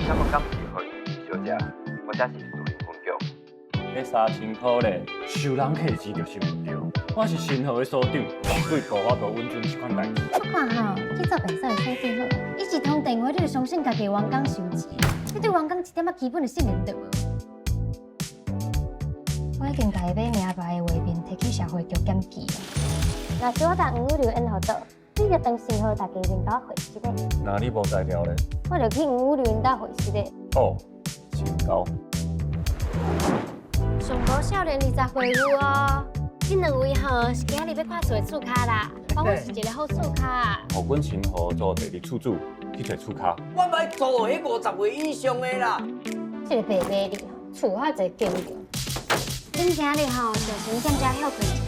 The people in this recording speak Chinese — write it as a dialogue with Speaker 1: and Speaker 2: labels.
Speaker 1: 什么感谢互你，小姐？我这是私人分局。
Speaker 2: 迄3000块咧，收人客钱就是唔对。我是新河的所长，绝对无法度允准这款代志。
Speaker 3: 我看吼，去做白嫂的所长好，伊一通电话你就相信家己的员工收钱，你对员工一点仔基本的信任都无。我已经甲伊买名牌的画面摕去社会局检举了。若是我甲黄五柳演好倒，你就当新河大家面甲我会师咧。
Speaker 2: 那你无才调咧？
Speaker 3: 我就去黄五柳演搭会师咧。
Speaker 2: 好，请教。
Speaker 3: 上无少年20岁有哦。这两位吼是今日要看谁厝卡啦，帮我是一个好厝卡。
Speaker 2: 互阮新河做第二厝主去摕厝卡。
Speaker 4: 我要做迄50岁以上的啦。
Speaker 3: 这个白马里吼，厝遐侪景点。恁今日吼就先踮遮休困一